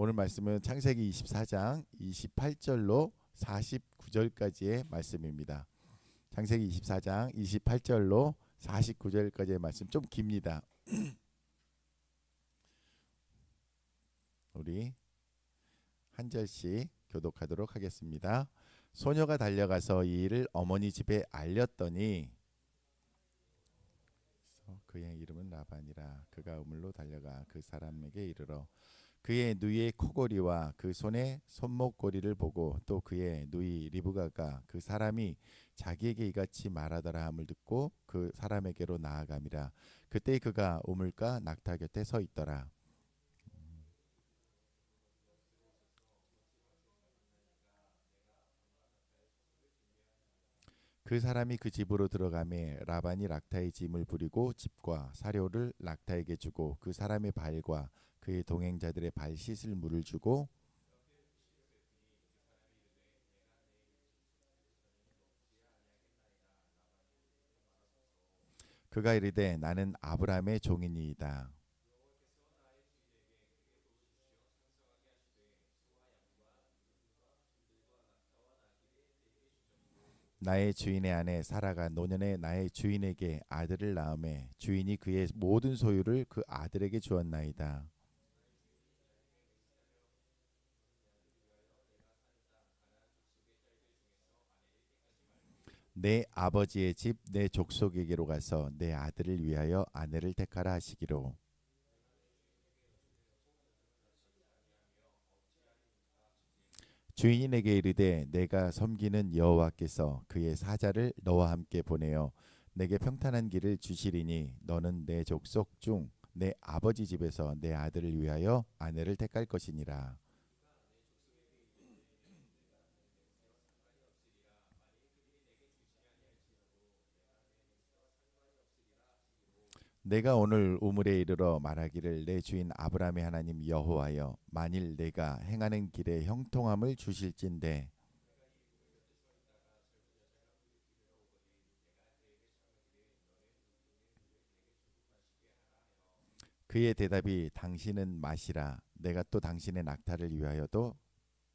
오늘 말씀은 창세기 24장 28절로 49절까지의 말씀입니다. 창세기 24장 28절로 49절까지의 말씀 좀 깁니다. 우리 한 절씩 교독하도록 하겠습니다. 소녀가 달려가서 이 일을 어머니 집에 알렸더니 그의 이름은 라반이라. 그가 우물로 달려가 그 사람에게 이르러 그의 누이의 코골이와 그 손의 손목고리를 보고 또 그의 누이 리브가가 그 사람이 자기에게 이같이 말하더라 함을 듣고 그 사람에게로 나아감이라. 그때 그가 우물가 낙타 곁에 서 있더라. 그 사람이 그 집으로 들어가매 라반이 락타의 짐을 부리고 집과 사료를 락타에게 주고 그 사람의 발과 그의 동행자들의 발 씻을 물을 주고 그가 이르되 나는 아브라함의 종이니이다. 나의 주인의 아내 사라가 노년에 나의 주인에게 아들을 낳음에 주인이 그의 모든 소유를 그 아들에게 주었나이다. 내 아버지의 집 내 족속에게로 가서 내 아들을 위하여 아내를 택하라 하시기로. 주인이 내게 이르되 내가 섬기는 여호와께서 그의 사자를 너와 함께 보내어 내게 평탄한 길을 주시리니 너는 내 족속 중 내 아버지 집에서 내 아들을 위하여 아내를 택할 것이니라. 내가 오늘 우물에 이르러 말하기를 내 주인 아브라함의 하나님 여호와여 만일 내가 행하는 길에 형통함을 주실진대. 그의 대답이 당신은 마시라 내가 또 당신의 낙타를 위하여도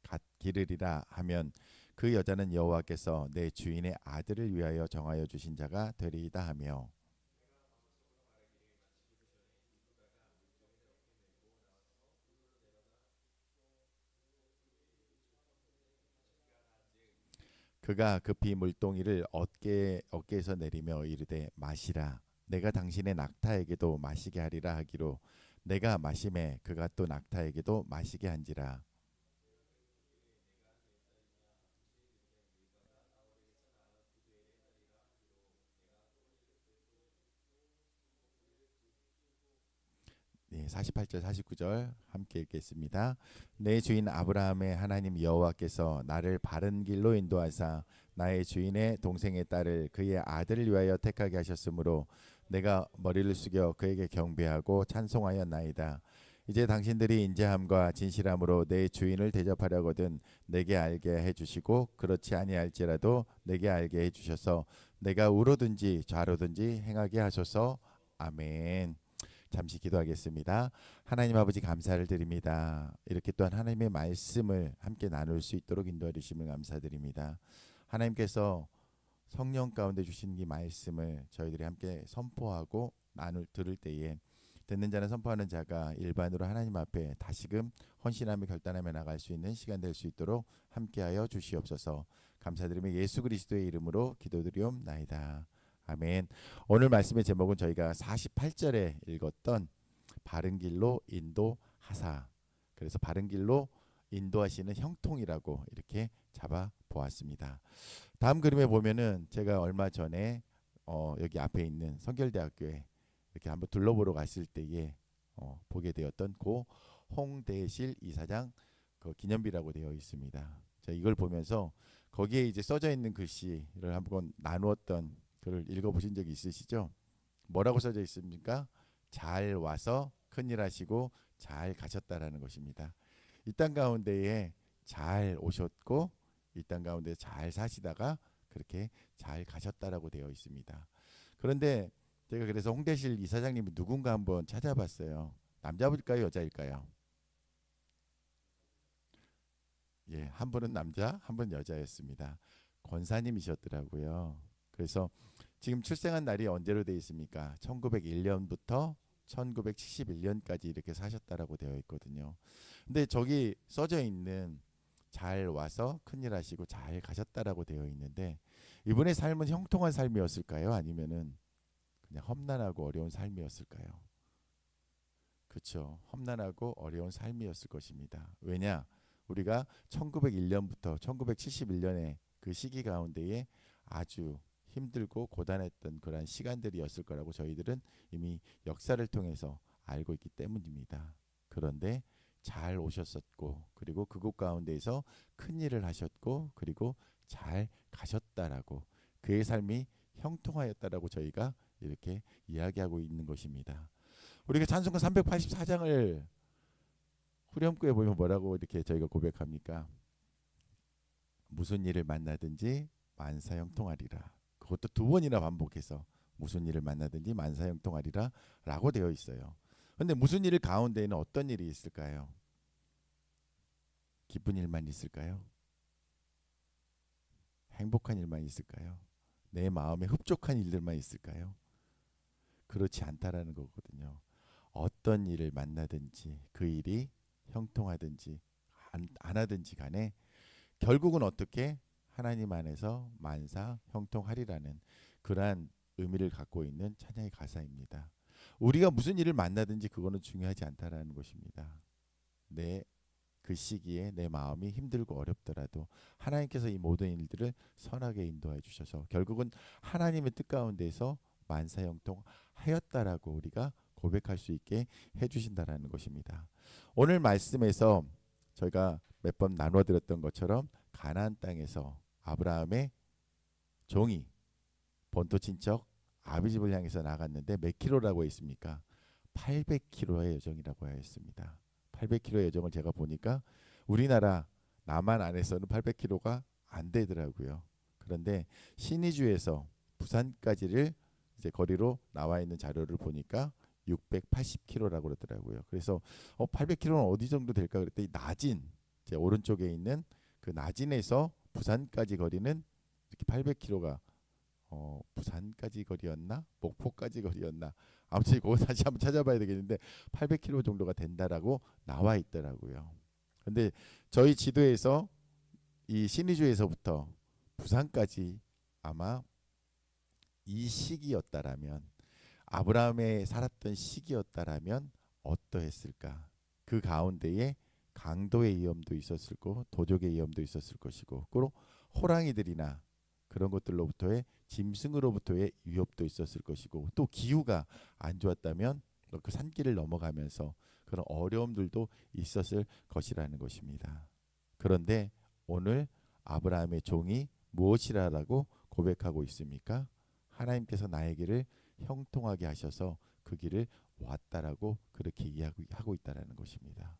갓 기르리라 하면 그 여자는 여호와께서 내 주인의 아들을 위하여 정하여 주신 자가 되리이다 하며 그가 급히 물동이를 어깨에서 내리며 이르되 마시라 내가 당신의 낙타에게도 마시게 하리라 하기로 내가 마심에 그가 또 낙타에게도 마시게 한지라. 네, 48절 49절 함께 읽겠습니다. 내 주인 아브라함의 하나님 여호와께서 나를 바른 길로 인도하사 나의 주인의 동생의 딸을 그의 아들을 위하여 택하게 하셨으므로 내가 머리를 숙여 그에게 경배하고 찬송하였나이다. 이제 당신들이 인자함과 진실함으로 내 주인을 대접하려거든 내게 알게 해주시고 그렇지 아니할지라도 내게 알게 해주셔서 내가 우로든지 좌로든지 행하게 하소서. 아멘. 잠시 기도하겠습니다. 하나님 아버지 감사를 드립니다. 이렇게 또한 하나님의 말씀을 함께 나눌 수 있도록 인도해 주심을 감사드립니다. 하나님께서 성령 가운데 주신 이 말씀을 저희들이 함께 선포하고 들을 때에 듣는 자는 선포하는 자가 일반으로 하나님 앞에 다시금 헌신하며 결단하며 나갈 수 있는 시간 될 수 있도록 함께하여 주시옵소서. 감사드리며 예수 그리스도의 이름으로 기도드리옵나이다. 아멘. 오늘 말씀의 제목은 저희가 48절에 읽었던 바른 길로 인도하사. 그래서 바른 길로 인도하시는 형통이라고 이렇게 잡아 보았습니다. 다음 그림에 보면은 제가 얼마 전에 여기 앞에 있는 성결대학교에 이렇게 한번 둘러보러 갔을 때에 보게 되었던 고 홍대실 이사장 그 기념비라고 되어 있습니다. 제가 이걸 보면서 거기에 이제 써져 있는 글씨를 한번 나누었던 글을 읽어보신 적이 있으시죠? 뭐라고 써져 있습니까? 잘 와서 큰일 하시고 잘 가셨다라는 것입니다. 이 땅 가운데에 잘 오셨고 이 땅 가운데 잘 사시다가 그렇게 잘 가셨다라고 되어 있습니다. 그런데 제가 그래서 홍대실 이사장님이 누군가 한번 찾아봤어요. 남자일까요, 여자일까요? 예, 한 분은 남자, 한 분은 여자였습니다. 권사님이셨더라고요. 그래서 지금 출생한 날이 언제로 되어 있습니까? 1901년부터 1971년까지 이렇게 사셨다라고 되어 있거든요. 근데 저기 써져 있는 잘 와서 큰일 하시고 잘 가셨다라고 되어 있는데 이분의 삶은 형통한 삶이었을까요? 아니면은 그냥 험난하고 어려운 삶이었을까요? 그렇죠. 험난하고 어려운 삶이었을 것입니다. 왜냐? 우리가 1901년부터 1971년의 그 시기 가운데에 아주 힘들고 고단했던 그러한 시간들이었을 거라고 저희들은 이미 역사를 통해서 알고 있기 때문입니다. 그런데 잘 오셨었고 그리고 그곳 가운데에서 큰 일을 하셨고 그리고 잘 가셨다라고 그의 삶이 형통하였다라고 저희가 이렇게 이야기하고 있는 것입니다. 우리가 찬송가 384장을 후렴구에 보면 뭐라고 이렇게 저희가 고백합니까? 무슨 일을 만나든지 만사형통하리라. 그것도 두 번이나 반복해서 무슨 일을 만나든지 만사형통하리라 라고 되어 있어요. 근데 무슨 일 가운데에는 어떤 일이 있을까요? 기쁜 일만 있을까요? 행복한 일만 있을까요? 내 마음에 흡족한 일들만 있을까요? 그렇지 않다라는 거거든요. 어떤 일을 만나든지 그 일이 형통하든지 안 하든지 간에 결국은 어떻게 하나님 안에서 만사 형통하리라는 그러한 의미를 갖고 있는 찬양의 가사입니다. 우리가 무슨 일을 만나든지 그거는 중요하지 않다라는 것입니다. 내 그 시기에 내 마음이 힘들고 어렵더라도 하나님께서 이 모든 일들을 선하게 인도해 주셔서 결국은 하나님의 뜻 가운데서 만사 형통하였다라고 우리가 고백할 수 있게 해주신다라는 것입니다. 오늘 말씀에서 저희가 몇 번 나눠 드렸던 것처럼 가나안 땅에서 아브라함의 종이 본토 친척 아비집을 향해서 나갔는데 몇 킬로라고 했습니까? 800킬로의 여정이라고 하였습니다. 800킬로의 여정을 제가 보니까 우리나라 남한 안에서는 800킬로가 안 되더라고요. 그런데 신의주에서 부산까지를 이제 거리로 나와 있는 자료를 보니까 680km라고 그러더라고요. 그래서 800km는 어디 정도 될까 그랬더니 나진 제 오른쪽에 있는 그 나진에서 부산까지 거리는 이렇게 800km가 부산까지 거리였나 목포까지 거리였나 아무튼 그거 다시 한번 찾아봐야 되겠는데 800km 정도가 된다라고 나와 있더라고요. 근데 저희 지도에서 이 신의주에서부터 부산까지 아마 이 시기였다라면 아브라함의 살았던 시기였다라면 어떠했을까? 그 가운데에 강도의 위험도 있었을 거고 도적의 위험도 있었을 것이고 또 호랑이들이나 그런 것들로부터의 짐승으로부터의 위협도 있었을 것이고 또 기후가 안 좋았다면 그 산길을 넘어가면서 그런 어려움들도 있었을 것이라는 것입니다. 그런데 오늘 아브라함의 종이 무엇이라고 고백하고 있습니까? 하나님께서 나의 길을 형통하게 하셔서 그 길을 왔다라고 그렇게 이야기하고 있다라는 것입니다.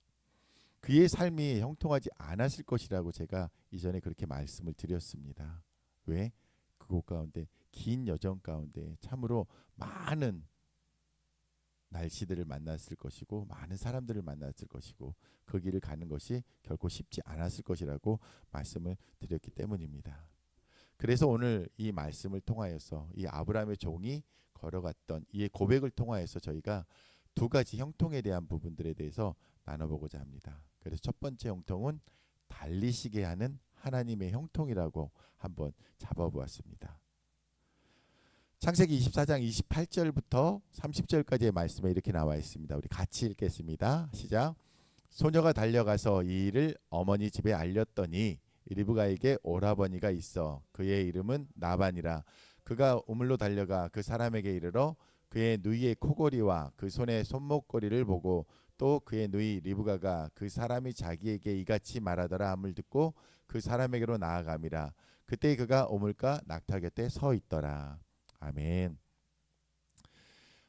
그의 삶이 형통하지 않았을 것이라고 제가 이전에 그렇게 말씀을 드렸습니다. 왜? 그곳 가운데 긴 여정 가운데 참으로 많은 날씨들을 만났을 것이고 많은 사람들을 만났을 것이고 그 길을 가는 것이 결코 쉽지 않았을 것이라고 말씀을 드렸기 때문입니다. 그래서 오늘 이 말씀을 통하여서 이 아브라함의 종이 걸어갔던 이 고백을 통하여서 저희가 두 가지 형통에 대한 부분들에 대해서 나눠보고자 합니다. 그래서 첫 번째 형통은 달리시게 하는 하나님의 형통이라고 한번 잡아보았습니다. 창세기 24장 28절부터 30절까지의 말씀에 이렇게 나와 있습니다. 우리 같이 읽겠습니다. 시작. 소녀가 달려가서 이 일을 어머니 집에 알렸더니 리브가에게 오라버니가 있어 그의 이름은 나반이라. 그가 우물로 달려가 그 사람에게 이르러 그의 누이의 코골이와 그 손의 손목걸이를 보고 또 그의 누이 리브가가 그 사람이 자기에게 이같이 말하더라 함을 듣고 그 사람에게로 나아감이라. 그때 그가 우물가 낙타 곁에 서 있더라. 아멘.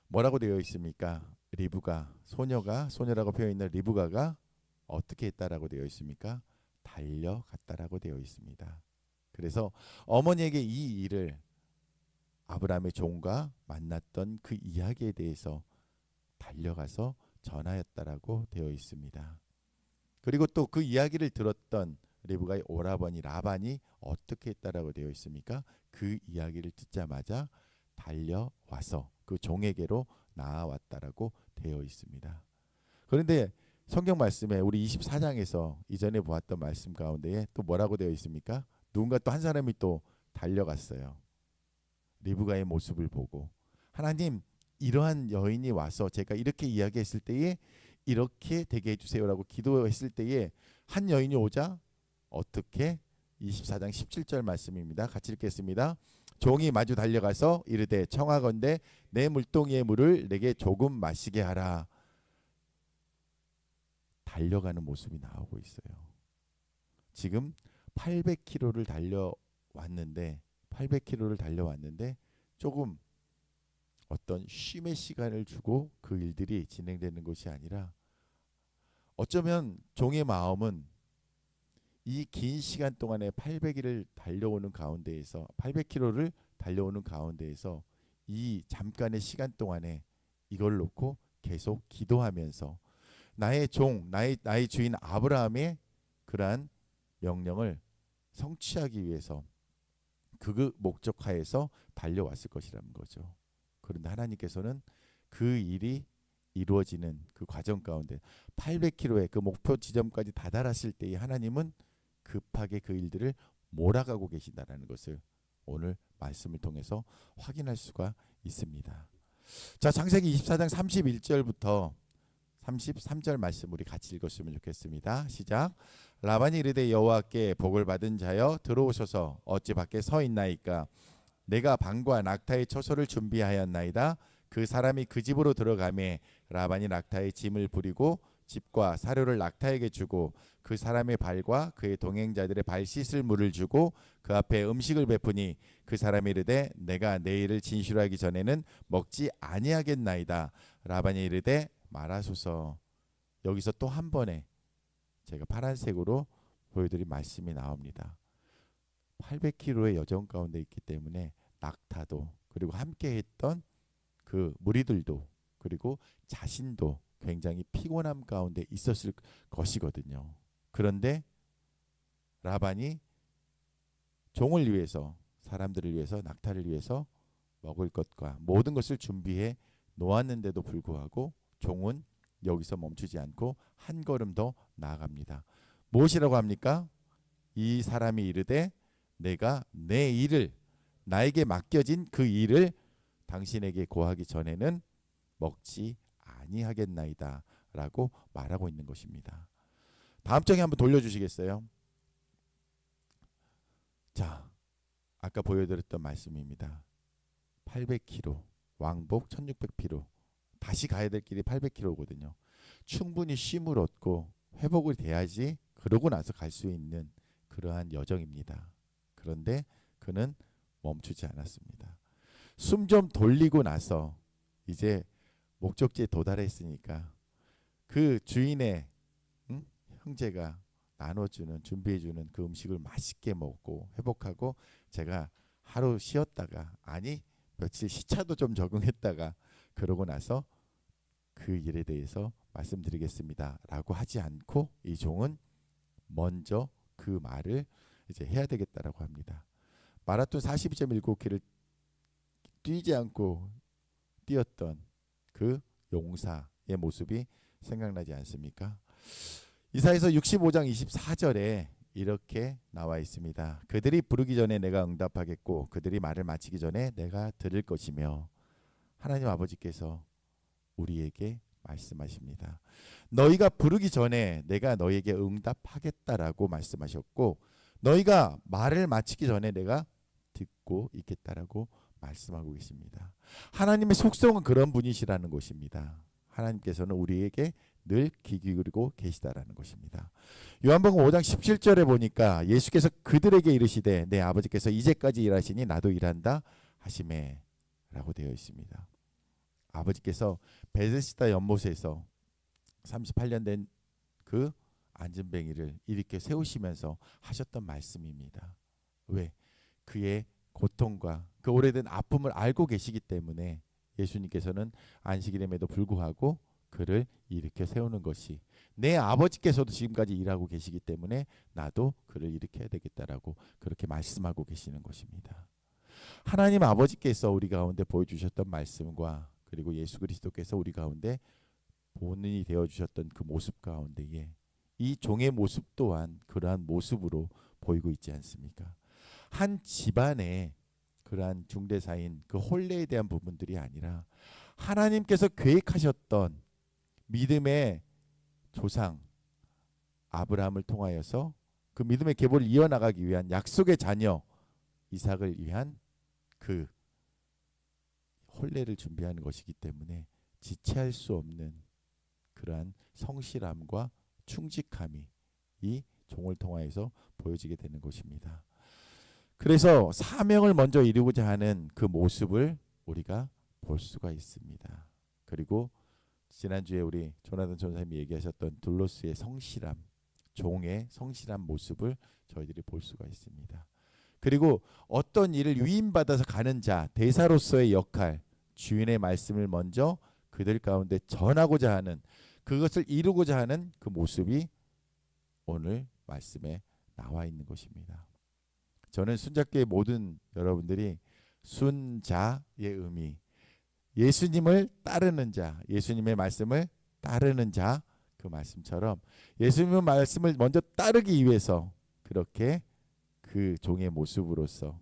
뭐라고 되어 있습니까? 리브가 소녀라고 표현 있는 리브가가 어떻게 했다라고 되어 있습니까? 달려갔다라고 되어 있습니다. 그래서 어머니에게 이 일을 아브라함의 종과 만났던 그 이야기에 대해서 달려가서 전하였다라고 되어 있습니다. 그리고 또 그 이야기를 들었던 리브가의 오라버니 라반이 어떻게 했다라고 되어 있습니까? 그 이야기를 듣자마자 달려와서 그 종에게로 나아왔다라고 되어 있습니다. 그런데 성경 말씀에 우리 24장에서 이전에 보았던 말씀 가운데에 또 뭐라고 되어 있습니까? 누군가 또 한 사람이 또 달려갔어요. 리브가의 모습을 보고 하나님, 이러한 여인이 와서 제가 이렇게 이야기했을 때에 이렇게 되게 해주세요라고 기도했을 때에 한 여인이 오자 어떻게 24장 17절 말씀입니다. 같이 읽겠습니다. 종이 마주 달려가서 이르되 청하건대 내 물동이의 물을 내게 조금 마시게 하라. 달려가는 모습이 나오고 있어요. 지금 800km를 달려왔는데 조금 어떤 쉼의 시간을 주고 그 일들이 진행되는 것이 아니라 어쩌면 종의 마음은 이 긴 시간 동안에 800km를 달려오는 가운데에서 이 잠깐의 시간 동안에 이걸 놓고 계속 기도하면서 나의 주인 아브라함의 그러한 명령을 성취하기 위해서 그 목적하에서 달려왔을 것이라는 거죠. 그런데 하나님께서는 그 일이 이루어지는 그 과정 가운데 800km의 그 목표 지점까지 다다랐을 때에 하나님은 급하게 그 일들을 몰아가고 계신다는 것을 오늘 말씀을 통해서 확인할 수가 있습니다. 자, 창세기 24장 31절부터 33절 말씀 우리 같이 읽었으면 좋겠습니다. 시작. 라반이 이르되 여호와께 복을 받은 자여 들어오소서. 어찌 밖에 서 있나이까. 내가 방과 낙타의 처소를 준비하였나이다. 그 사람이 그 집으로 들어가매 라반이 낙타의 짐을 부리고 집과 사료를 낙타에게 주고 그 사람의 발과 그의 동행자들의 발 씻을 물을 주고 그 앞에 음식을 베푸니 그 사람이 이르되 내가 내일을 진술하기 전에는 먹지 아니하겠나이다. 라반이 이르되 말하소서. 여기서 또 한 번에 제가 파란색으로 보여드린 말씀이 나옵니다. 800km의 여정 가운데 있기 때문에 낙타도 그리고 함께했던 그 무리들도 그리고 자신도 굉장히 피곤함 가운데 있었을 것이거든요. 그런데 라반이 종을 위해서, 사람들을 위해서, 낙타를 위해서 먹을 것과 모든 것을 준비해 놓았는데도 불구하고 종은 여기서 멈추지 않고 한 걸음 더 나아갑니다. 무엇이라고 합니까? 이 사람이 이르되 내가 내 일을, 나에게 맡겨진 그 일을 당신에게 고하기 전에는 먹지 아니하겠나이다 라고 말하고 있는 것입니다. 다음 장에 한번 돌려주시겠어요? 자, 아까 보여드렸던 말씀입니다. 800km, 왕복 1600km, 다시 가야 될 길이 800km거든요. 충분히 쉼을 얻고 회복이 돼야지 그러고 나서 갈 수 있는 그러한 여정입니다. 그런데 그는 멈추지 않았습니다. 숨 좀 돌리고 나서 이제 목적지에 도달했으니까 그 주인의 형제가 나눠주는, 준비해주는 그 음식을 맛있게 먹고 회복하고 제가 하루 쉬었다가, 아니 며칠 시차도 좀 적응했다가 그러고 나서 그 일에 대해서 말씀드리겠습니다 라고 하지 않고 이 종은 먼저 그 말을 이제 해야 되겠다라고 합니다. 마라톤 42.19km를 뛰지 않고 뛰었던 그 용사의 모습이 생각나지 않습니까? 이사야서 65장 24절에 이렇게 나와 있습니다. 그들이 부르기 전에 내가 응답하겠고 그들이 말을 마치기 전에 내가 들을 것이며, 하나님 아버지께서 우리에게 말씀하십니다. 너희가 부르기 전에 내가 너희에게 응답하겠다라고 말씀하셨고 너희가 말을 마치기 전에 내가 듣고 있겠다라고 말씀하고 계십니다. 하나님의 속성은 그런 분이시라는 것입니다. 하나님께서는 우리에게 늘 귀 기울이고 계시다라는 것입니다. 요한복음 5장 17절에 보니까 예수께서 그들에게 이르시되 내 아버지께서 이제까지 일하시니 나도 일한다 하시매 라고 되어 있습니다. 아버지께서 베데스다 연못에서 38년 된 그 안전뱅이를 일으켜 세우시면서 하셨던 말씀입니다. 왜? 그의 고통과 그 오래된 아픔을 알고 계시기 때문에 예수님께서는 안식일임에도 불구하고 그를 일으켜 세우는 것이 내 아버지께서도 지금까지 일하고 계시기 때문에 나도 그를 일으켜야 되겠다라고 그렇게 말씀하고 계시는 것입니다. 하나님 아버지께서 우리 가운데 보여주셨던 말씀과 그리고 예수 그리스도께서 우리 가운데 본인이 되어주셨던 그 모습 가운데에 이 종의 모습 또한 그러한 모습으로 보이고 있지 않습니까? 한 집안에 그러한 중대사인 그 혼례에 대한 부분들이 아니라 하나님께서 계획하셨던 믿음의 조상 아브라함을 통하여서 그 믿음의 계보를 이어나가기 위한 약속의 자녀 이삭을 위한 그 혼례를 준비하는 것이기 때문에 지체할 수 없는 그러한 성실함과 충직함이 이 종을 통하여서 보여지게 되는 것입니다. 그래서 사명을 먼저 이루고자 하는 그 모습을 우리가 볼 수가 있습니다. 그리고 지난주에 우리 조나단 전사님이 얘기하셨던 둘로스의 성실함, 종의 성실한 모습을 저희들이 볼 수가 있습니다. 그리고 어떤 일을 위임받아서 가는 자, 대사로서의 역할, 주인의 말씀을 먼저 그들 가운데 전하고자 하는 그것을 이루고자 하는 그 모습이 오늘 말씀에 나와 있는 것입니다. 저는 순자교회 모든 여러분들이 순자의 의미, 예수님을 따르는 자, 예수님의 말씀을 따르는 자, 그 말씀처럼 예수님의 말씀을 먼저 따르기 위해서 그렇게 그 종의 모습으로서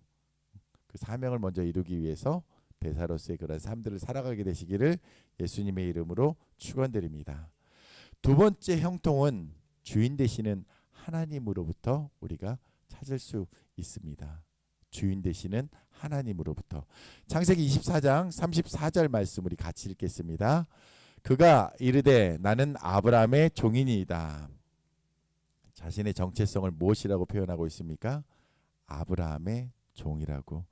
그 사명을 먼저 이루기 위해서 대사로서의 그런 삶들을 살아가게 되시기를 예수님의 이름으로 축원드립니다. 두 번째 형통은 주인 되시는 하나님으로부터 우리가 찾을 수 있습니다. 주인 되시는 하나님으로부터. 창세기 24장 34절 말씀 우리 같이 읽겠습니다. 그가 이르되 나는 아브라함의 종이니이다. 자신의 정체성을 무엇이라고 표현하고 있습니까? 아브라함의 종이라고.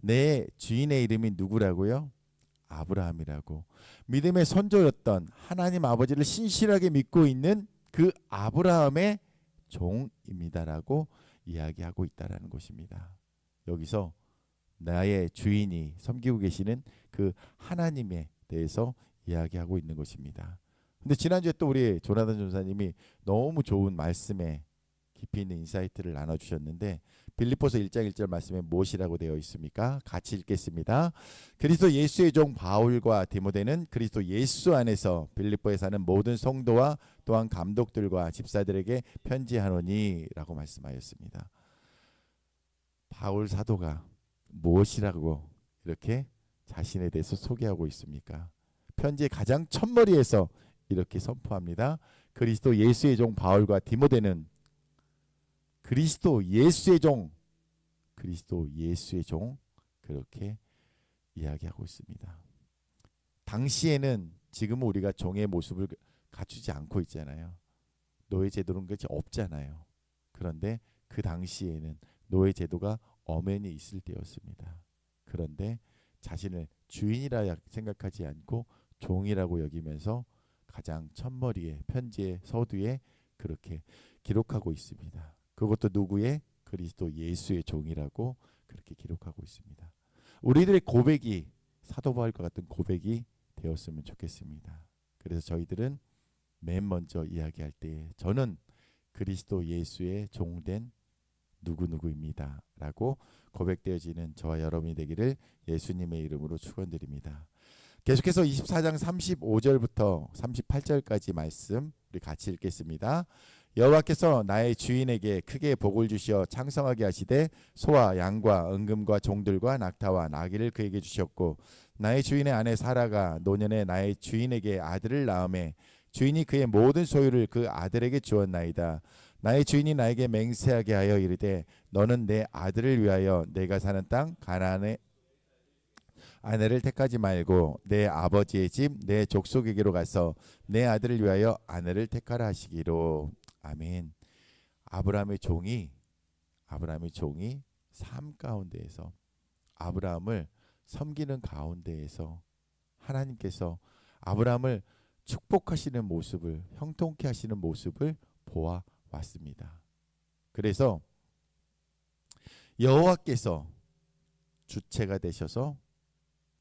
내 주인의 이름이 누구라고요? 아브라함이라고. 믿음의 선조였던 하나님 아버지를 신실하게 믿고 있는 그 아브라함의 종입니다라고 이야기하고 있다라는 것입니다. 여기서 나의 주인이 섬기고 계시는 그 하나님에 대해서 이야기하고 있는 것입니다. 근데 지난주에 또 우리 조나단 전사님이 너무 좋은 말씀에 깊이 있는 인사이트를 나눠주셨는데 빌립보서 1장 1절 말씀에 무엇이라고 되어 있습니까? 같이 읽겠습니다. 그리스도 예수의 종 바울과 디모데는 그리스도 예수 안에서 빌립보에 사는 모든 성도와 또한 감독들과 집사들에게 편지하노니 라고 말씀하였습니다. 바울 사도가 무엇이라고 이렇게 자신에 대해서 소개하고 있습니까? 편지의 가장 첫머리에서 이렇게 선포합니다. 그리스도 예수의 종 바울과 디모데는 그리스도 예수의 종, 그리스도 예수의 종 그렇게 이야기하고 있습니다. 당시에는 지금은 우리가 종의 모습을 갖추지 않고 있잖아요. 노예 제도는 것이 없잖아요. 그런데 그 당시에는 노예 제도가 엄연히 있을 때였습니다. 그런데 자신을 주인이라 생각하지 않고 종이라고 여기면서 가장 첫머리에 편지의 서두에 그렇게 기록하고 있습니다. 그것도 누구의? 그리스도 예수의 종이라고 그렇게 기록하고 있습니다. 우리들의 고백이 사도 바울과 같은 고백이 되었으면 좋겠습니다. 그래서 저희들은 맨 먼저 이야기할 때 저는 그리스도 예수의 종된 누구누구입니다 라고 고백되어지는 저와 여러분이 되기를 예수님의 이름으로 축원드립니다. 계속해서 24장 35절부터 38절까지 말씀 우리 같이 읽겠습니다. 여호와께서 나의 주인에게 크게 복을 주시어 창성하게 하시되 소와 양과 은금과 종들과 낙타와 나귀를 그에게 주셨고 나의 주인의 아내 사라가 노년에 나의 주인에게 아들을 낳음에 주인이 그의 모든 소유를 그 아들에게 주었나이다. 나의 주인이 나에게 맹세하게 하여 이르되 너는 내 아들을 위하여 내가 사는 땅 가나안의 아내를 택하지 말고 내 아버지의 집 내 족속에게로 가서 내 아들을 위하여 아내를 택하라 하시기로. 아멘. 아브라함의 종이 삶 가운데에서 아브라함을 섬기는 가운데에서 하나님께서 아브라함을 축복하시는 모습을 형통케 하시는 모습을 보아왔습니다. 그래서 여호와께서 주체가 되셔서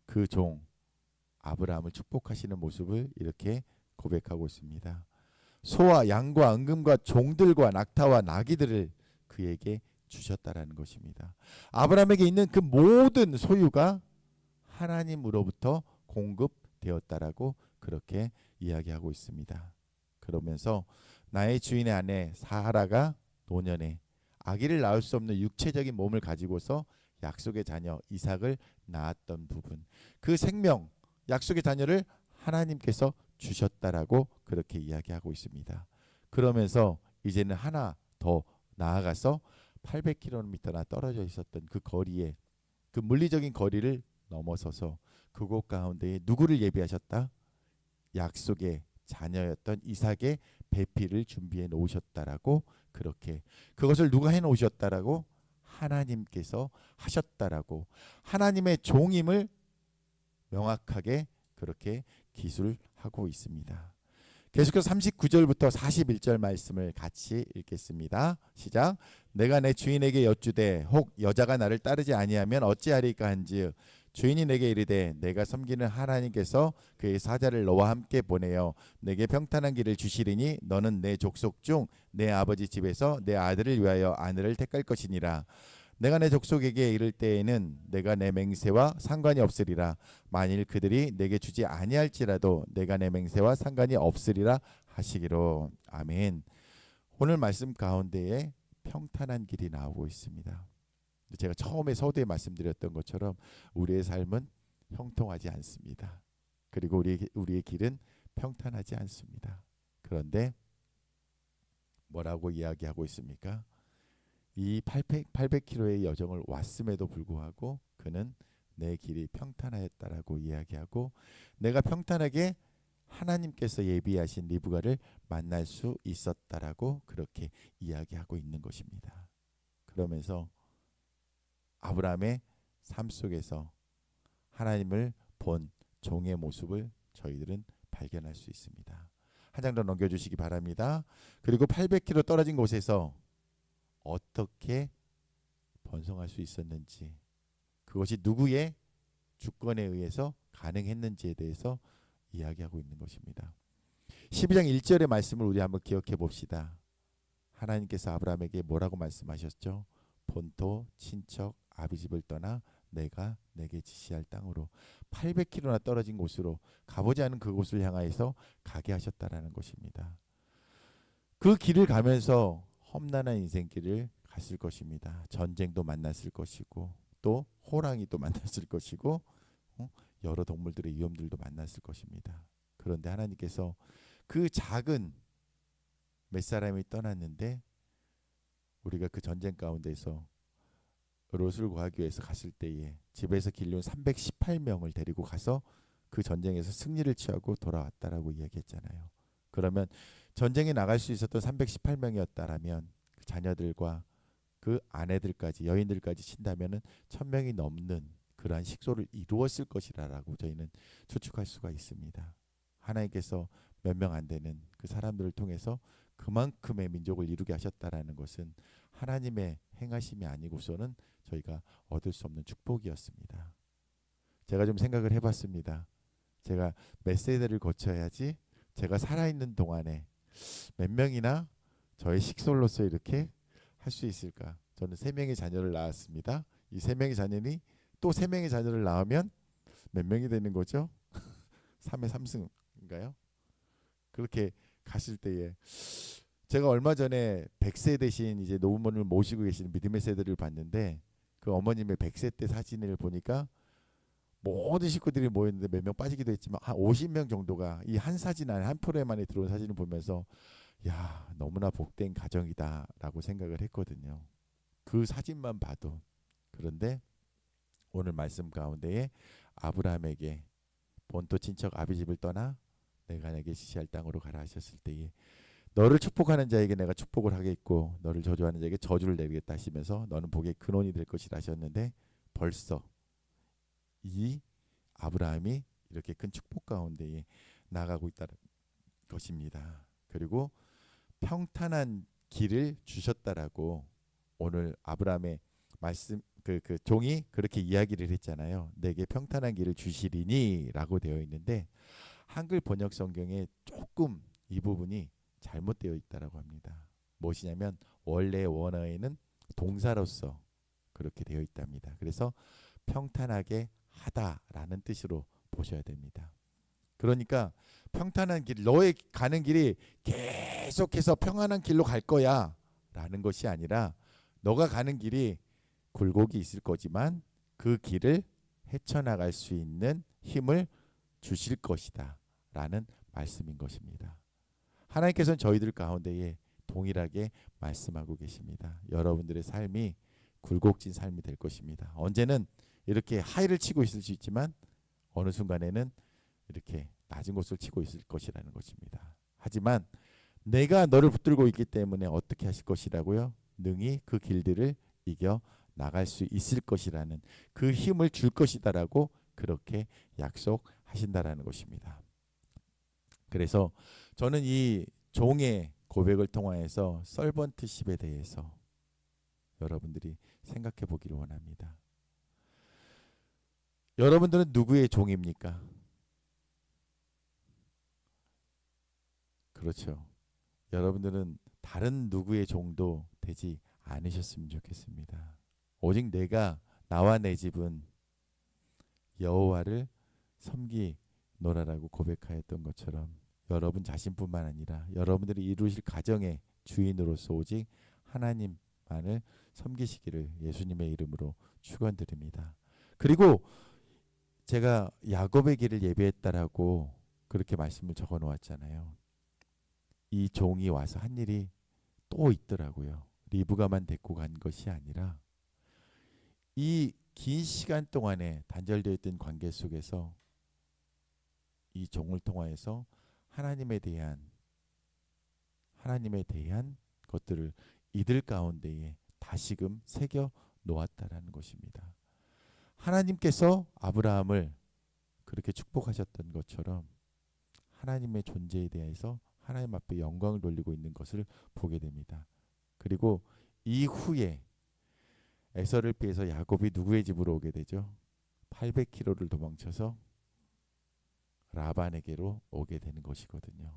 그 종 아브라함을 축복하시는 모습을 이렇게 고백하고 있습니다. 소와 양과 은금과 종들과 낙타와 나귀들을 그에게 주셨다라는 것입니다. 아브라함에게 있는 그 모든 소유가 하나님으로부터 공급되었다라고 그렇게 이야기하고 있습니다. 그러면서 나의 주인의 아내 사라가 노년에 아기를 낳을 수 없는 육체적인 몸을 가지고서 약속의 자녀 이삭을 낳았던 부분, 그 생명, 약속의 자녀를 하나님께서 주셨다라고 그렇게 이야기하고 있습니다. 그러면서 이제는 하나 더 나아가서 800km나 떨어져 있었던 그 거리에, 그 물리적인 거리를 넘어서서 그곳 가운데에 누구를 예비하셨다? 약속의 자녀였던 이삭의 배필을 준비해 놓으셨다라고, 그렇게 그것을 누가 해 놓으셨다라고? 하나님께서 하셨다라고, 하나님의 종임을 명확하게 그렇게 기술하고 있습니다. 계속해서 39절부터 41절 말씀을 같이 읽겠습니다. 시작. 내가 내 주인에게 여쭈되 혹 여자가 나를 따르지 아니하면 어찌하리까 한즉 주인이 내게 이르되 내가 섬기는 하나님께서 그의 사자를 너와 함께 보내어 내게 평탄한 길을 주시리니 너는 내 족속 중 내 아버지 집에서 내 아들을 위하여 아내를 택할 것이니라. 내가 내 족속에게 이를 때에는 내가 내 맹세와 상관이 없으리라. 만일 그들이 내게 주지 아니할지라도 내가 내 맹세와 상관이 없으리라 하시기로. 아멘. 오늘 말씀 가운데에 평탄한 길이 나오고 있습니다. 제가 처음에 서두에 말씀드렸던 것처럼 우리의 삶은 형통하지 않습니다. 그리고 우리의 길은 평탄하지 않습니다. 그런데 뭐라고 이야기하고 있습니까? 이 800km의 여정을 왔음에도 불구하고 그는 내 길이 평탄하였다라고 이야기하고, 내가 평탄하게 하나님께서 예비하신 리브가를 만날 수 있었다라고 그렇게 이야기하고 있는 것입니다. 그러면서 아브라함의 삶 속에서 하나님을 본 종의 모습을 저희들은 발견할 수 있습니다. 한 장 더 넘겨주시기 바랍니다. 그리고 800km 떨어진 곳에서 어떻게 번성할 수 있었는지, 그것이 누구의 주권에 의해서 가능했는지에 대해서 이야기하고 있는 것입니다. 12장 1절의 말씀을 우리 한번 기억해 봅시다. 하나님께서 아브라함에게 뭐라고 말씀하셨죠? 본토, 친척, 아비집을 떠나 내가 내게 지시할 땅으로, 800km나 떨어진 곳으로, 가보지 않은 그곳을 향하여서 가게 하셨다라는 것입니다. 그 길을 가면서 험난한 인생길을 갔을 것입니다. 전쟁도 만났을 것이고 또 호랑이도 만났을 것이고 여러 동물들의 위험들도 만났을 것입니다. 그런데 하나님께서 그 작은 몇 사람이 떠났는데 우리가 그 전쟁 가운데서 롯을 구하기 위해서 갔을 때에 집에서 길려온 318명을 데리고 가서 그 전쟁에서 승리를 취하고 돌아왔다라고 이야기했잖아요. 그러면 전쟁에 나갈 수 있었던 318명이었다라면 그 자녀들과 그 아내들까지, 여인들까지 친다면은 1000명이 넘는 그러한 식소를 이루었을 것이라고 저희는 추측할 수가 있습니다. 하나님께서 몇 명 안 되는 그 사람들을 통해서 그만큼의 민족을 이루게 하셨다라는 것은 하나님의 행하심이 아니고서는 저희가 얻을 수 없는 축복이었습니다. 제가 좀 생각을 해봤습니다. 제가 몇 세대를 거쳐야지 제가 살아있는 동안에 몇 명이나 저의 식솔로서 이렇게 할 수 있을까? 저는 3명의 자녀를 낳았습니다. 이 3명의 자녀니 또 3명의 자녀를 낳으면 몇 명이 되는 거죠? 3의 3승인가요? 그렇게 갔을 때에 제가 얼마 전에 100세 되신 이제 노부모님을 모시고 계시는 믿음의 세대를 봤는데 그 어머님의 100세 때 사진을 보니까 모든 식구들이 모였는데 몇 명 빠지기도 했지만 한 50명 정도가 이 한 사진 안에 한 프레임만에 들어온 사진을 보면서 야, 너무나 복된 가정이다라고 생각을 했거든요. 그 사진만 봐도. 그런데 오늘 말씀 가운데에 아브라함에게 본토 친척 아비집을 떠나 내가 내게 지시할 땅으로 가라 하셨을 때에 너를 축복하는 자에게 내가 축복을 하겠고 너를 저주하는 자에게 저주를 내리겠다 하시면서 너는 복의 근원이 될 것이라 하셨는데 벌써 이 아브라함이 이렇게 큰 축복 가운데에 나가고 있다는 것입니다. 그리고 평탄한 길을 주셨다라고 오늘 아브라함의 말씀 그 종이 그렇게 이야기를 했잖아요. 내게 평탄한 길을 주시리니라고 되어 있는데 한글 번역 성경에 조금 이 부분이 잘못되어 있다라고 합니다. 무엇이냐면 원래 원어에는 동사로서 그렇게 되어 있답니다. 그래서 평탄하게 하다라는 뜻으로 보셔야 됩니다. 그러니까 평탄한 길, 너의 가는 길이 계속해서 평안한 길로 갈 거야 라는 것이 아니라 너가 가는 길이 굴곡이 있을 거지만 그 길을 헤쳐나갈 수 있는 힘을 주실 것이다 라는 말씀인 것입니다. 하나님께서는 저희들 가운데에 동일하게 말씀하고 계십니다. 여러분들의 삶이 굴곡진 삶이 될 것입니다. 언제는 이렇게 하이를 치고 있을 수 있지만 어느 순간에는 이렇게 낮은 곳을 치고 있을 것이라는 것입니다. 하지만 내가 너를 붙들고 있기 때문에 어떻게 하실 것이라고요? 능히 그 길들을 이겨 나갈 수 있을 것이라는 그 힘을 줄 것이다라고 그렇게 약속하신다라는 것입니다. 그래서 저는 이 종의 고백을 통하여서 서번트십에 대해서 여러분들이 생각해 보기를 원합니다. 여러분들은 누구의 종입니까? 그렇죠. 여러분들은 다른 누구의 종도 되지 않으셨으면 좋겠습니다. 오직 내가 나와 내 집은 여호와를 섬기노라라고 고백하였던 것처럼 여러분 자신뿐만 아니라 여러분들이 이루실 가정의 주인으로서 오직 하나님만을 섬기시기를 예수님의 이름으로 축원드립니다. 그리고 제가 야곱의 길을 예비했다라고 그렇게 말씀을 적어 놓았잖아요. 이 종이 와서 한 일이 또 있더라고요. 리브가만 데리고 간 것이 아니라 이 긴 시간 동안에 단절되어 있던 관계 속에서 이 종을 통하여서 하나님에 대한 것들을 이들 가운데에 다시금 새겨 놓았다라는 것입니다. 하나님께서 아브라함을 그렇게 축복하셨던 것처럼 하나님의 존재에 대해서 하나님 앞에 영광을 돌리고 있는 것을 보게 됩니다. 그리고 이후에 에서를 피해서 야곱이 누구의 집으로 오게 되죠? 800km를 도망쳐서 라반에게로 오게 되는 것이거든요.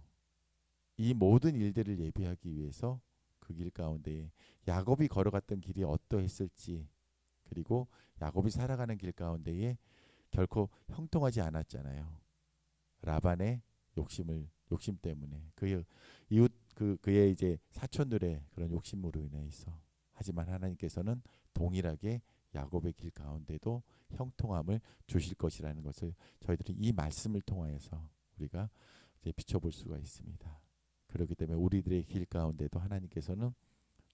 이 모든 일들을 예비하기 위해서 그 길 가운데 야곱이 걸어갔던 길이 어떠했을지, 그리고 야곱이 살아가는 길 가운데에 결코 형통하지 않았잖아요. 라반의 욕심 때문에 그의 이웃 그의 이제 사촌들의 그런 욕심으로 인해서. 하지만 하나님께서는 동일하게 야곱의 길 가운데도 형통함을 주실 것이라는 것을 저희들이 이 말씀을 통하여서 우리가 이제 비춰볼 수가 있습니다. 그렇기 때문에 우리들의 길 가운데도 하나님께서는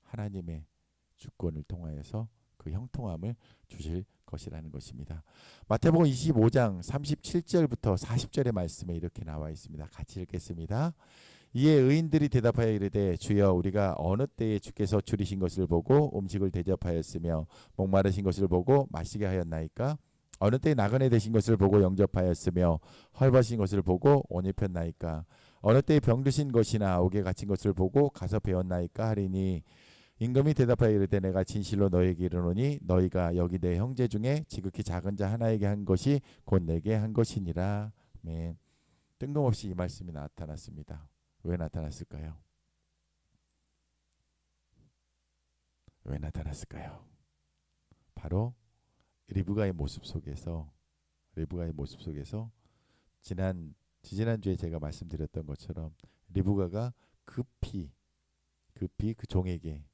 하나님의 주권을 통하여서 그 형통함을 주실 것이라는 것입니다. 마태복음 25장 37절부터 40절의 말씀에 이렇게 나와 있습니다. 같이 읽겠습니다. 이에 의인들이 대답하여 이르되 주여 우리가 어느 때에 주께서 줄이신 것을 보고 음식을 대접하였으며 목마르신 것을 보고 마시게 하였나이까? 어느 때에 나그네 되신 것을 보고 영접하였으며 헐벗은 것을 보고 옷 입혔나이까? 어느 때에 병드신 것이나 옥에 갇힌 것을 보고 가서 배웠나이까 하리니 임금이 대답하여 이르되 내가 진실로 너에게 이르노니 너희가 여기 내 형제 중에 지극히 작은 자 하나에게 한 것이 곧 내게 한 것이니라. 아멘. 뜬금없이 이 말씀이 나타났습니다. 왜 나타났을까요? 왜 나타났을까요? 바로 리브가의 모습 속에서 지지난주에 제가 말씀드렸던 것처럼 리브가가 급히 그 종에게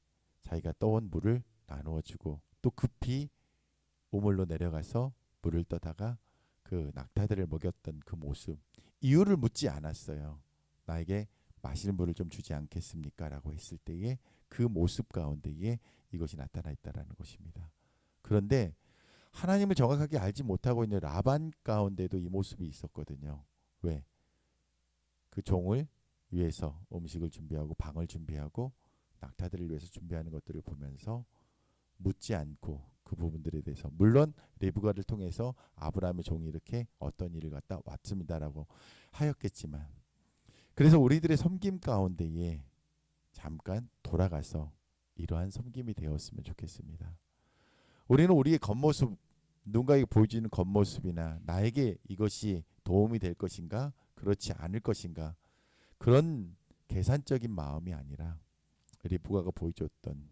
자기가 떠온 물을 나누어 주고 또 급히 우물로 내려가서 물을 떠다가 그 낙타들을 먹였던 그 모습, 이유를 묻지 않았어요. 나에게 마실 물을 좀 주지 않겠습니까? 라고 했을 때에 그 모습 가운데에 이것이 나타나 있다라는 것입니다. 그런데 하나님을 정확하게 알지 못하고 있는 라반 가운데도 이 모습이 있었거든요. 왜? 그 종을 위해서 음식을 준비하고 방을 준비하고 낙타들을 위해서 준비하는 것들을 보면서 묻지 않고 그 부분들에 대해서, 물론 리브가를 통해서 아브라함의 종이 이렇게 어떤 일을 갖다 왔습니다라고 하였겠지만, 그래서 우리들의 섬김 가운데에 잠깐 돌아가서 이러한 섬김이 되었으면 좋겠습니다. 우리는 우리의 겉모습, 누군가에게 보여주는 겉모습이나 나에게 이것이 도움이 될 것인가 그렇지 않을 것인가, 그런 계산적인 마음이 아니라 리브가가 보여줬던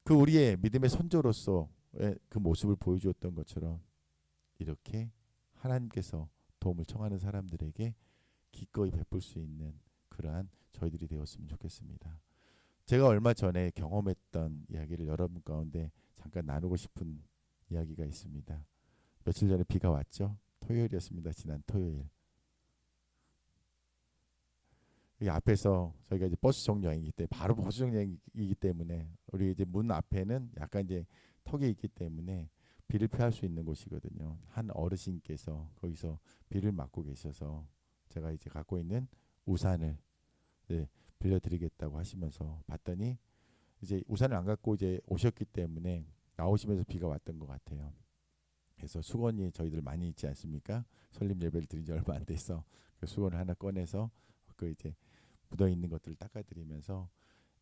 그 우리의 믿음의 선조로서의 그 모습을 보여주었던 것처럼 이렇게 하나님께서 도움을 청하는 사람들에게 기꺼이 베풀 수 있는 그러한 저희들이 되었으면 좋겠습니다. 제가 얼마 전에 경험했던 이야기를 여러분 가운데 잠깐 나누고 싶은 이야기가 있습니다. 며칠 전에 비가 왔죠. 토요일이었습니다. 지난 토요일. 이 앞에서 저희가 이제 버스 정류장이기 때문에 바로 버스 정류장이기 때문에 우리 이제 문 앞에는 약간 이제 턱이 있기 때문에 비를 피할 수 있는 곳이거든요. 한 어르신께서 거기서 비를 맞고 계셔서 제가 이제 갖고 있는 우산을 네, 빌려드리겠다고 하시면서 봤더니 이제 우산을 안 갖고 이제 오셨기 때문에 나오시면서 비가 왔던 것 같아요. 그래서 수건이 저희들 많이 있지 않습니까? 설립 예배를 드린 지 얼마 안 돼서 그 수건을 하나 꺼내서 그 이제 묻어 있는 것들을 닦아드리면서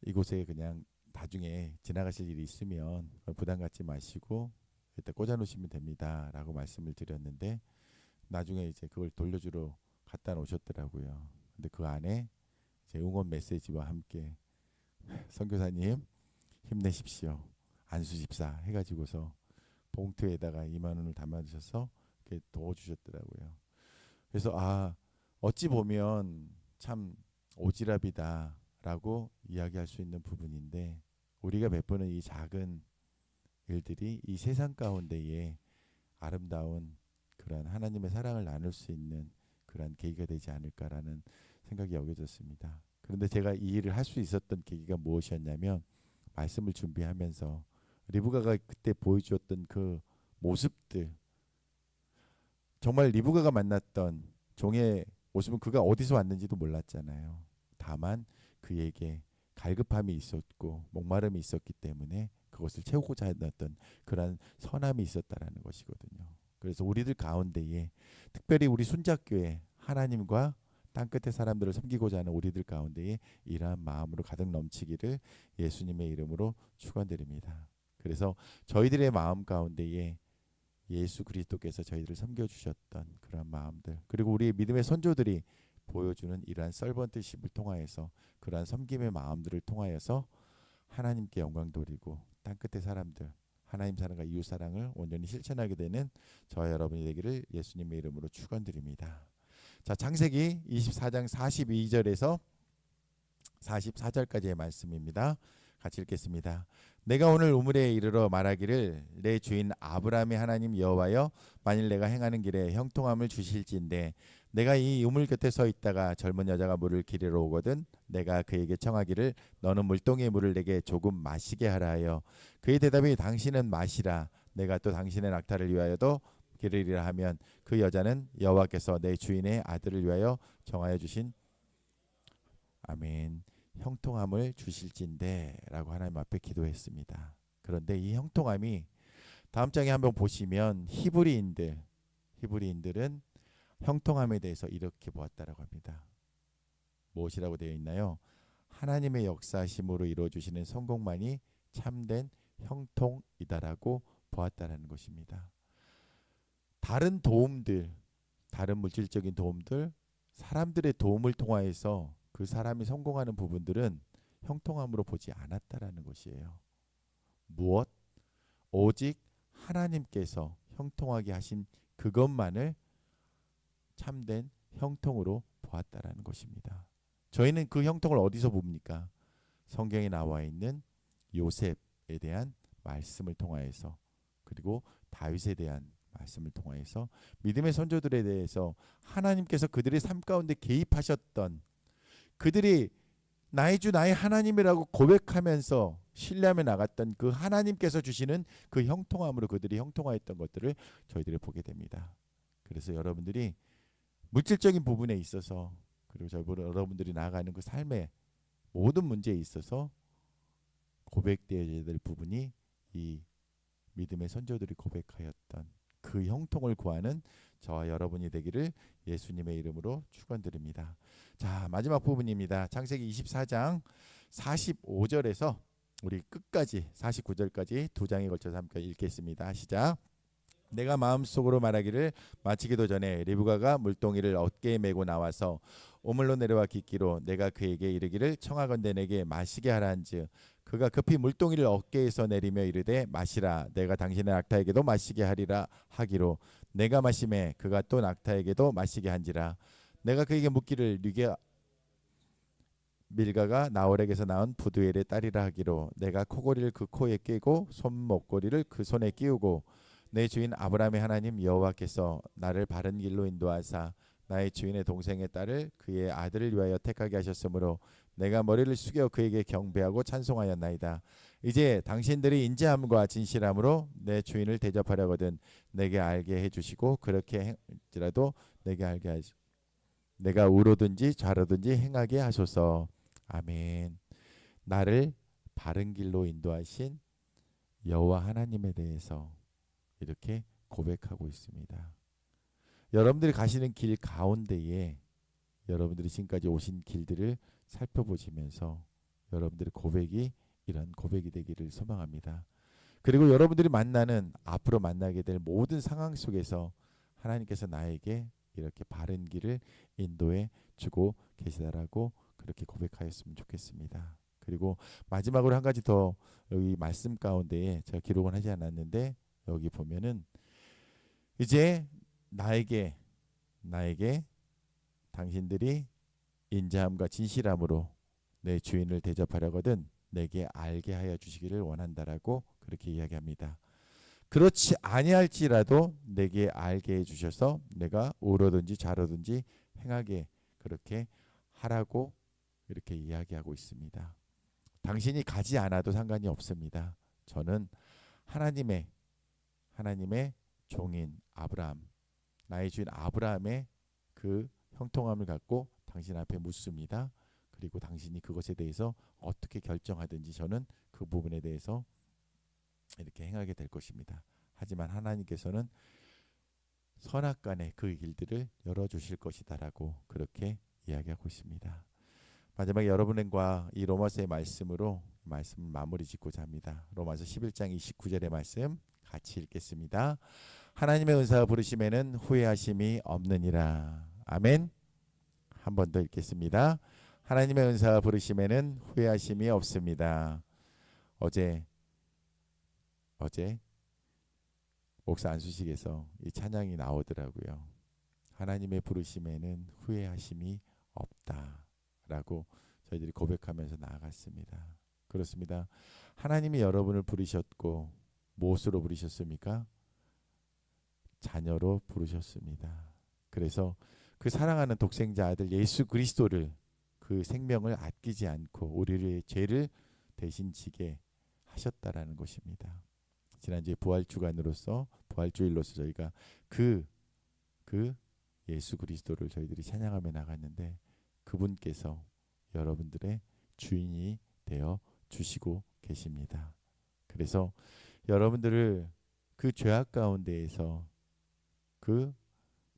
이곳에 그냥 나중에 지나가실 일이 있으면 부담 갖지 마시고 일단 꽂아놓으시면 됩니다라고 말씀을 드렸는데 나중에 이제 그걸 돌려주러 갖다 놓으셨더라고요. 근데 그 안에 이제 응원 메시지와 함께 선교사님 힘내십시오. 안수 집사 해가지고서 봉투에다가 2만 원을 담아주셔서 이렇게 도와주셨더라고요. 그래서 어찌 보면 참 오지랖이다라고 이야기할 수 있는 부분인데 우리가 베푸는 이 작은 일들이 이 세상 가운데에 아름다운 그런 하나님의 사랑을 나눌 수 있는 그런 계기가 되지 않을까라는 생각이 여겨졌습니다. 그런데 제가 이 일을 할 수 있었던 계기가 무엇이었냐면 말씀을 준비하면서 리브가가 그때 보여주었던 그 모습들 정말 리브가가 만났던 종의 모습은 그가 어디서 왔는지도 몰랐잖아요. 다만 그에게 갈급함이 있었고 목마름이 있었기 때문에 그것을 채우고자 했던 그러한 선함이 있었다라는 것이거든요. 그래서 우리들 가운데에 특별히 우리 순자교회 하나님과 땅끝의 사람들을 섬기고자 하는 우리들 가운데에 이러한 마음으로 가득 넘치기를 예수님의 이름으로 축원드립니다. 그래서 저희들의 마음 가운데에 예수 그리스도께서 저희들을 섬겨주셨던 그런 마음들 그리고 우리의 믿음의 선조들이 보여주는 이러한 서번트십을 통하여서 그러한 섬김의 마음들을 통하여서 하나님께 영광 돌리고 땅끝의 사람들 하나님 사랑과 이웃 사랑을 온전히 실천하게 되는 저와 여러분이 되기를 예수님의 이름으로 축원드립니다. 자, 창세기 24장 42절에서 44절까지의 말씀입니다. 같이 읽겠습니다. 내가 오늘 우물에 이르러 말하기를 내 주인 아브라함의 하나님 여호와여 만일 내가 행하는 길에 형통함을 주실진데 내가 이 우물 곁에 서 있다가 젊은 여자가 물을 기르러 오거든 내가 그에게 청하기를 너는 물동이의 물을 내게 조금 마시게 하라 하여 그의 대답이 당신은 마시라 내가 또 당신의 낙타를 위하여도 기르리라 하면 그 여자는 여호와께서 내 주인의 아들을 위하여 정하여 주신 아멘 형통함을 주실진데 라고 하나님 앞에 기도했습니다. 그런데 이 형통함이 다음 장에 한번 보시면 히브리인들은 형통함에 대해서 이렇게 보았다라고 합니다. 무엇이라고 되어 있나요? 하나님의 역사심으로 이루어주시는 성공만이 참된 형통이다라고 보았다라는 것입니다. 다른 도움들, 다른 물질적인 도움들, 사람들의 도움을 통하여서 그 사람이 성공하는 부분들은 형통함으로 보지 않았다라는 것이에요. 무엇? 오직 하나님께서 형통하게 하신 그것만을 참된 형통으로 보았다라는 것입니다. 저희는 그 형통을 어디서 봅니까? 성경에 나와 있는 요셉에 대한 말씀을 통하여서 그리고 다윗에 대한 말씀을 통하여서 믿음의 선조들에 대해서 하나님께서 그들의 삶 가운데 개입하셨던 그들이 나의 주 나의 하나님이라고 고백하면서 신뢰하며 나갔던 그 하나님께서 주시는 그 형통함으로 그들이 형통하였던 것들을 저희들이 보게 됩니다. 그래서 여러분들이 물질적인 부분에 있어서 그리고 여러분들이 나아가는 그 삶의 모든 문제에 있어서 고백되어야 될 부분이 이 믿음의 선조들이 고백하였던 그 형통을 구하는 저와 여러분이 되기를 예수님의 이름으로 축원드립니다. 자, 마지막 부분입니다. 창세기 24장 45절에서 우리 끝까지 49절까지 두 장에 걸쳐서 함께 읽겠습니다. 시작. 내가 마음속으로 말하기를 마치기도 전에 리브가가 물동이를 어깨에 메고 나와서 오물로 내려와 깃기로 내가 그에게 이르기를 청하건대 내게 마시게 하라 한즉 그가 급히 물동이를 어깨에서 내리며 이르되 마시라 내가 당신의 낙타에게도 마시게 하리라 하기로 내가 마시매 그가 또 낙타에게도 마시게 한지라 내가 그에게 묻기를 네게 밀가가 나홀에게서 낳은 부두엘의 딸이라 하기로 내가 코고리를 그 코에 끼고 손목고리를 그 손에 끼우고 내 주인 아브라함의 하나님 여호와께서 나를 바른 길로 인도하사 나의 주인의 동생의 딸을 그의 아들을 위하여 택하게 하셨으므로 내가 머리를 숙여 그에게 경배하고 찬송하였나이다. 이제 당신들이 인자함과 진실함으로 내 주인을 대접하려거든 내게 알게 해주시고 그렇게 할지라도 내게 알게 하시 내가 우로든지 좌로든지 행하게 하소서. 아멘. 나를 바른 길로 인도하신 여호와 하나님에 대해서 이렇게 고백하고 있습니다. 여러분들이 가시는 길 가운데에 여러분들이 지금까지 오신 길들을 살펴보시면서 여러분들의 고백이 이런 고백이 되기를 소망합니다. 그리고 여러분들이 만나는 앞으로 만나게 될 모든 상황 속에서 하나님께서 나에게 이렇게 바른 길을 인도해 주고 계시다라고 그렇게 고백하였으면 좋겠습니다. 그리고 마지막으로 한 가지 더 여기 말씀 가운데에 제가 기록은 하지 않았는데 여기 보면은 이제 나에게 당신들이 인자함과 진실함으로 내 주인을 대접하려거든 내게 알게 하여 주시기를 원한다라고 그렇게 이야기합니다. 그렇지 아니할지라도 내게 알게 해 주셔서 내가 우로든지 좌로든지 행하게 그렇게 하라고 이렇게 이야기하고 있습니다. 당신이 가지 않아도 상관이 없습니다. 저는 하나님의 종인 아브라함, 나의 주인 아브라함의 그 형통함을 갖고 당신 앞에 묻습니다. 그리고 당신이 그것에 대해서 어떻게 결정하든지 저는 그 부분에 대해서 이렇게 행하게 될 것입니다. 하지만 하나님께서는 선악간의 그 길들을 열어주실 것이다라고 그렇게 이야기하고 있습니다. 마지막에 여러분과 이 로마서의 말씀으로 말씀을 마무리 짓고자 합니다. 로마서 11장 29절의 말씀 같이 읽겠습니다. 하나님의 은사와 부르심에는 후회하심이 없느니라. 아멘. 한 번 더 읽겠습니다. 하나님의 은사와 부르심에는 후회하심이 없습니다. 어제 목사 안수식에서 이 찬양이 나오더라고요. 하나님의 부르심에는 후회하심이 없다라고 저희들이 고백하면서 나아갔습니다. 그렇습니다. 하나님이 여러분을 부르셨고 무엇으로 부르셨습니까? 자녀로 부르셨습니다. 그래서 그 사랑하는 독생자 아들 예수 그리스도를 그 생명을 아끼지 않고 우리의 죄를 대신 지게 하셨다라는 것입니다. 지난주에 부활주간으로서 부활주일로서 저희가 그 예수 그리스도를 저희들이 찬양하며 나갔는데 그분께서 여러분들의 주인이 되어 주시고 계십니다. 그래서 여러분들을 그 죄악 가운데에서 그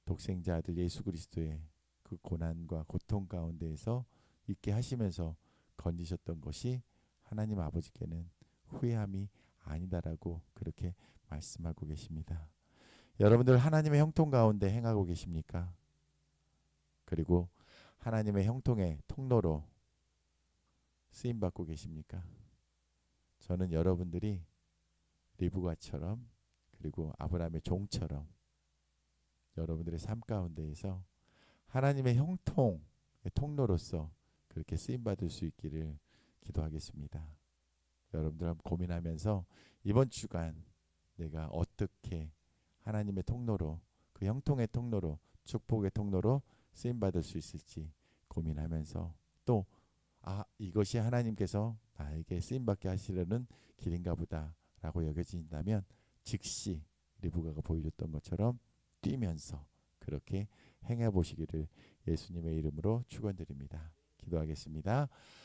독생자 아들 예수 그리스도의 그 고난과 고통 가운데에서 있게 하시면서 건지셨던 것이 하나님 아버지께는 후회함이 아니다라고 그렇게 말씀하고 계십니다. 여러분들 하나님의 형통 가운데 행하고 계십니까? 그리고 하나님의 형통의 통로로 쓰임받고 계십니까? 저는 여러분들이 리브가처럼 그리고 아브라함의 종처럼 여러분들의 삶 가운데에서 하나님의 형통의 통로로서 그렇게 쓰임받을 수 있기를 기도하겠습니다. 여러분들 한번 고민하면서 이번 주간 내가 어떻게 하나님의 통로로 그 형통의 통로로 축복의 통로로 쓰임받을 수 있을지 고민하면서 또 이것이 하나님께서 나에게 쓰임받게 하시려는 길인가 보다 라고 여겨진다면 즉시 리브가가 보여줬던 것처럼 뛰면서 그렇게 행해 보시기를 예수님의 이름으로 축원드립니다. 기도하겠습니다.